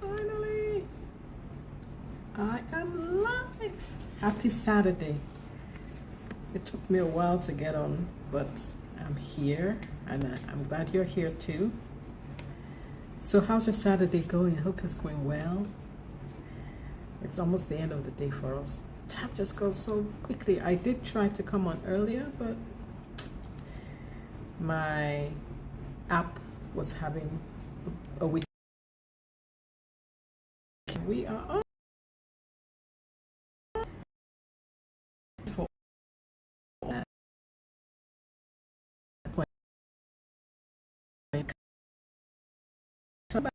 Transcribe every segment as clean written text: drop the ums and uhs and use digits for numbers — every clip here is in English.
Finally, I am live. Happy Saturday. It took me a while to get on, but I'm here and I'm glad you're here too. So, how's your Saturday going? I hope it's going well. It's almost the end of the day for us. Time just goes so quickly. I did try to come on earlier, but my app was having a week. We are on for that point. Come back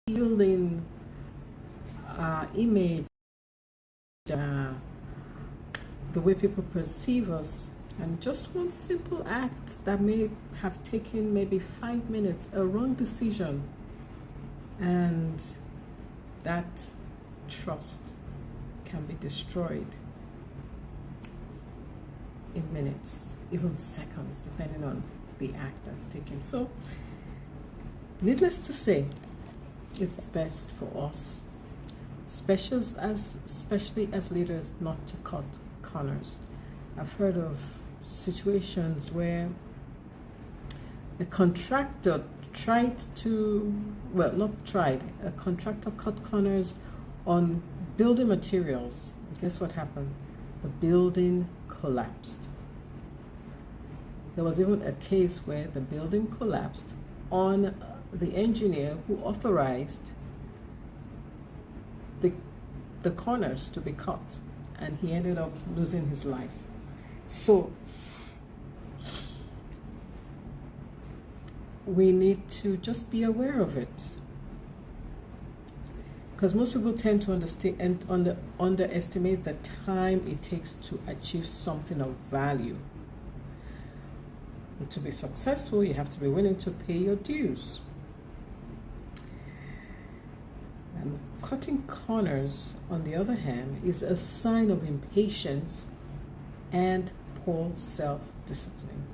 building image, the way people perceive us, and just one simple act that may have taken maybe 5 minutes, a wrong decision, and that trust can be destroyed in minutes, even seconds, depending on the act that's taken. So, needless to say, it's best for us, especially as leaders, not to cut corners. I've heard of situations where a contractor a contractor cut corners on building materials. Guess what happened? The building collapsed. There was even a case where the building collapsed on the engineer who authorized the corners to be cut, and he ended up losing his life. So we need to just be aware of it, because most people tend to underestimate the time it takes to achieve something of value. And to be successful, you have to be willing to pay your dues. And cutting corners, on the other hand, is a sign of impatience and poor self-discipline.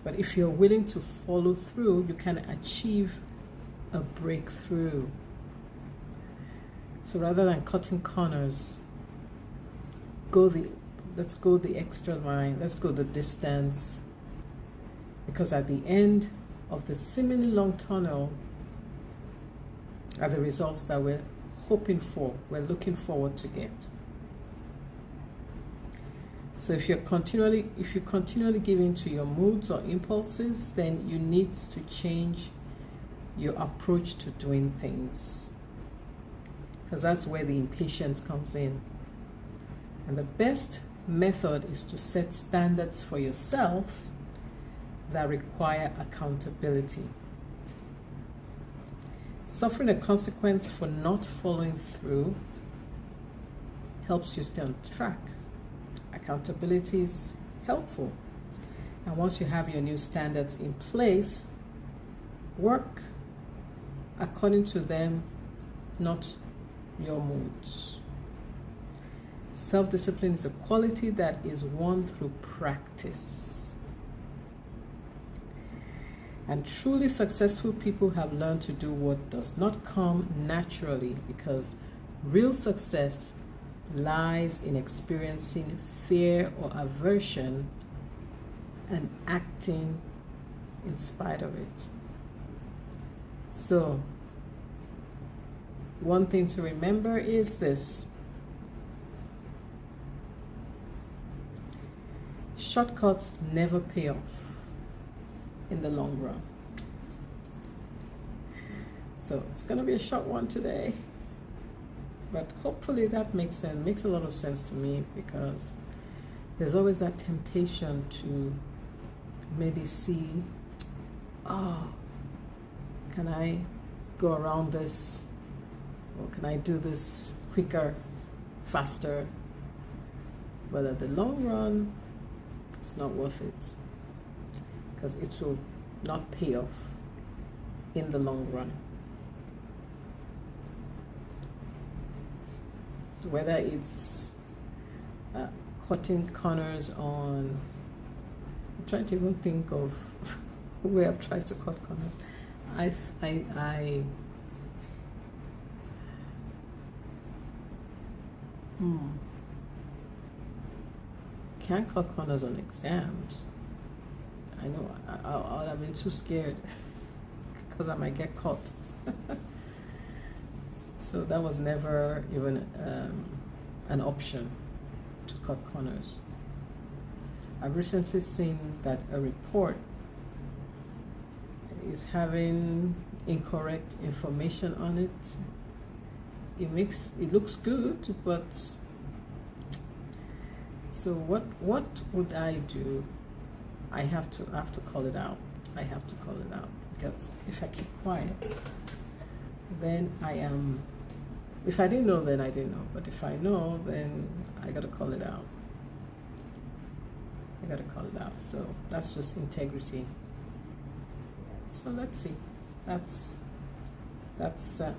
But if you're willing to follow through, you can achieve a breakthrough. So rather than cutting corners, let's go the extra line, let's go the distance. Because at the end of the seemingly long tunnel are the results that we're hoping for, we're looking forward to get. So if you continually give in to your moods or impulses, then you need to change your approach to doing things, because that's where the impatience comes in. And the best method is to set standards for yourself that require accountability. Suffering a consequence for not following through helps you stay on track. Accountability is helpful. And once you have your new standards in place, work according to them, not your moods. Self-discipline is a quality that is won through practice. And truly successful people have learned to do what does not come naturally, because real success lies in experiencing fear or aversion and acting in spite of it. So, one thing to remember is this: shortcuts never pay off in the long run. So it's going to be a short one today, but hopefully that makes a lot of sense to me, because there's always that temptation to maybe see, oh, can I go around this, or can I do this quicker, faster? But at the long run, it's not worth it, because it will not pay off in the long run. So whether it's cutting corners on, I'm trying to even think of where I've tried to cut corners. I can't cut corners on exams. I know I would have been too scared because I might get caught. So that was never even an option, to cut corners. I've recently seen that a report is having incorrect information on it. It looks good, but so what would I do? I have to call it out. I have to call it out, because if I keep quiet, then I am. If I didn't know, then I didn't know. But if I know, then I gotta call it out. I gotta call it out. So that's just integrity. So let's see. That's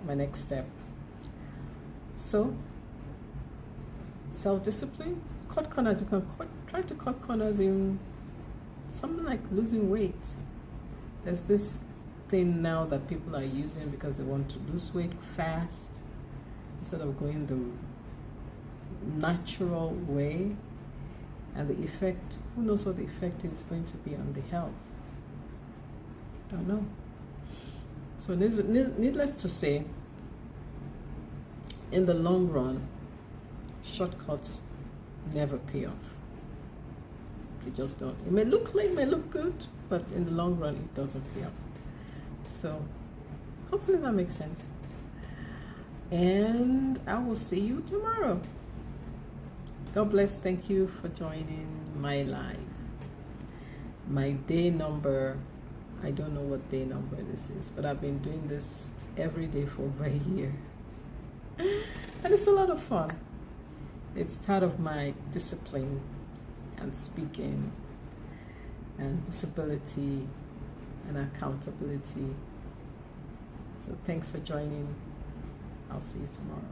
my next step. So self-discipline. Cut corners. You can try to cut corners in something like losing weight. There's this thing now that people are using because they want to lose weight fast, instead of going the natural way. And the effect, who knows what the effect is going to be on the health? I don't know. So needless to say, in the long run, shortcuts never pay off. They just don't. It may look good, but in the long run, it doesn't pay off. So hopefully that makes sense. And I will see you tomorrow. God bless. Thank you for joining my live. My day number, I don't know what day number this is, but I've been doing this every day for over a year. And it's a lot of fun. It's part of my discipline and speaking and visibility and accountability. So thanks for joining. I'll see you tomorrow.